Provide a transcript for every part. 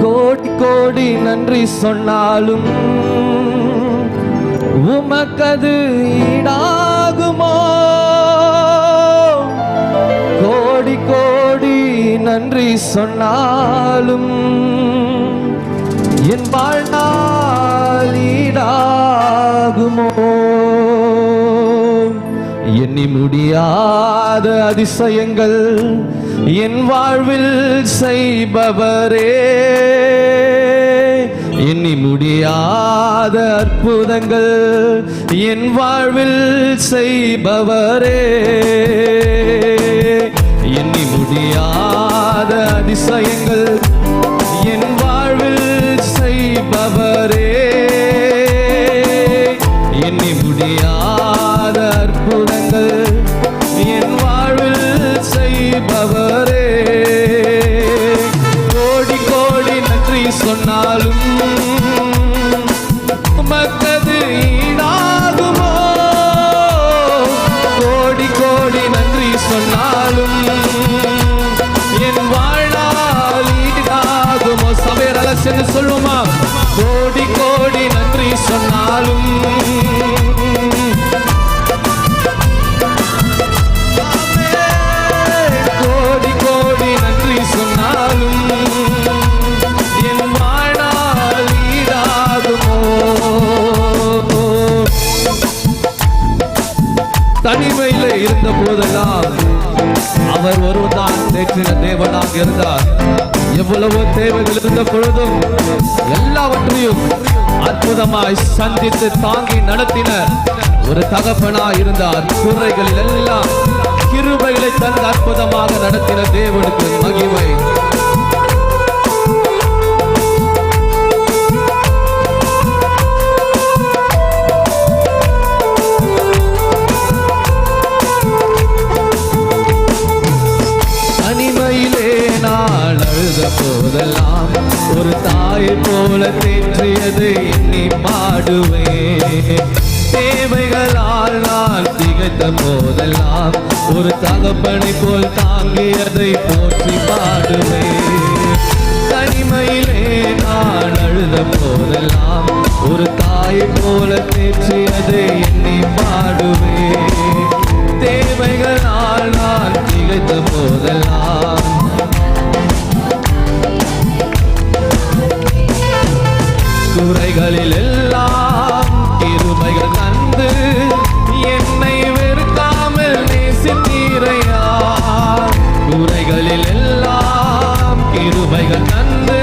கோடி கோடி நன்றி சொன்னாலும் உமக்கது ஈடாகுமோ? கோடி கோடி நன்றி சொன்னாலும் என் வாழ்நாள் ஈடாகுமோ? எண்ணி முடியாத அதிசயங்கள் என் வாழ்வில் செய்பவரே, எண்ணி முடியாத அற்புதங்கள் என் வாழ்வில் செய்பவரே, எண்ணி முடியாத அதிசயங்கள் என் வாழ்வில் செய்பவரே, எண்ணி முடியாத அற்புதங்கள் என் வாழ்வில் செய்பவரே. கோடி கோடி நன்றி சொன்னாலும் உமக்கது ஈடாகுமோ? கோடி கோடி நன்றி சொன்னாலும் என் வாழ்நாள் ஈடாகுமோ? சபையர் அலட்சியம் சொல்லுமா? கோடி கோடி நன்றி சொன்னாலும் கோடி கோடி நன்றி சொன்னாலும் என் வாழ்நாள் ஈடாகுமோ? தனிமையில இருந்த போதெல்லாம் அவர் ஒருவர்தான் தேற்றின தேவனாக இருந்தார். எவ்வளவோ தேவைகள் இருந்த பொழுதும் எல்லாவற்றையும் அற்புதமாய் சந்தித்து தாங்கி நடத்தின ஒரு தகப்பனாய் இருந்தார். குறைகளில் எல்லாம் கிருபைகளை தந்து அற்புதமாக நடத்தின தேவனுக்கு மகிமை. தனிமையிலே நான் அழுத போதெல்லாம் ஒரு தாய் போல தேற்றியதை எண்ணி பாடுவேன். தேவைகளால் நான் திகைத்த போதெல்லாம் ஒரு தகப்பனை போல் தாங்கியதை போற்றி பாடுவேன். தனிமையிலே நான் அழுத போதெல்லாம் ஒரு தாய் போல தேற்றியதை எண்ணி பாடுவேன். தேவைகளால் நான் திகைத்த போதெல்லாம் குறைகளில் எல்லாம் கிருபைகள் தந்து என்னை வெறுக்காமல் நேசித்தீரையா. குறைகளில் எல்லாம் கிருபைகள் தந்து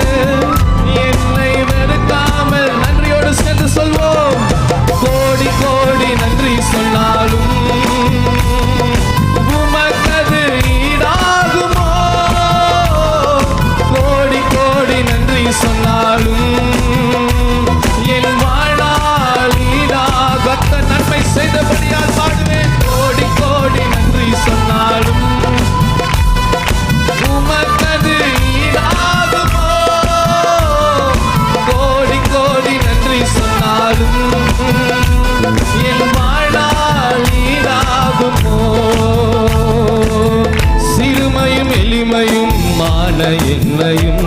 என்னை வெறுக்காமல் நன்றியோடு சேர்ந்து சொல்வோம். கோடி கோடி நன்றி சொன்னாலும் உமக்கது ஈடாகுமோ? கோடி கோடி நன்றி சொன்னாலும் என் வாழ்நாள் ஈடாகத்த நன்மை செய்தபடியால் பாடுவேன். கோடி கோடி நன்றி சொன்னாலும் உமக்கது ஈடாகுமோ? கோடி கோடி நன்றி சொன்னாலும் என் வாழ்நாள் ஈடாகுமோ? சிறுமையும் எளிமையும் மான என்னையும்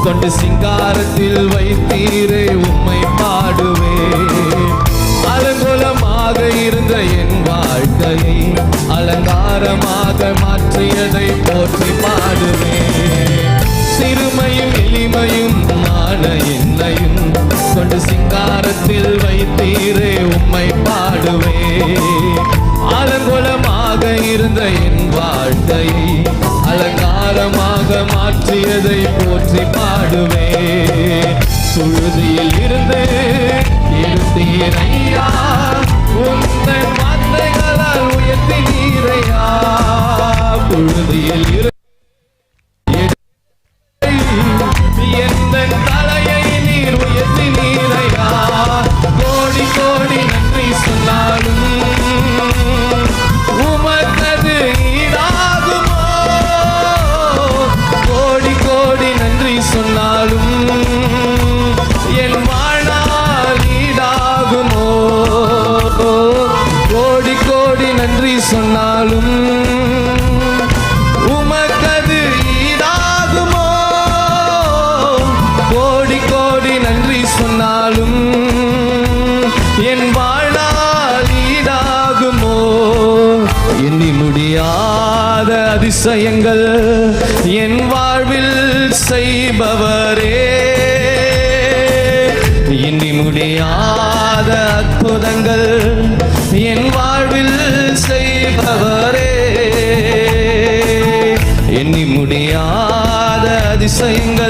கொண்டு சிங்காரத்தில் வைத்தீரே உம்மை பாடுவேன். அலங்கோலமாக இருந்த என் வாழ்க்கையை அலங்காரமாக மாற்றியதை போற்றி பாடுவேன். சிறுமையும் எளிமையும் மான என்னையும் கொண்டு சிங்காரத்தில் வைத்தீரே உம்மை பாடுவேன். அலங்கோலமாக இருந்த என் வாழ்க்கையை அலங்காரமாக மாற்றியதை போற்றி பாடுவேன். சுழுதியில் இருந்து எடுத்தீரையா, உந்தன் வார்த்தைகளால் உயர்த்தினீரையா. புழுதியில் இருந்து எந்தன் தலையை நீர் உயர்த்தினீரையா. கோடி கோடி நன்றி சொன்னாலும் உமக்கது ஈடாகுமோ? கோடி கோடி நன்றி சொன்னாலும் என் வாழ்நாள் ஈடாகுமோ? கோடி கோடி நன்றி சொன்னாலும் உமக்கது ஈடாகுமோ? அதிசயங்கள் என் வாழ்வில் செய்பவரே, எண்ணி முடியாத அற்புதங்கள் என் வாழ்வில் செய்பவரே, எண்ணி முடியாத அதிசயங்கள்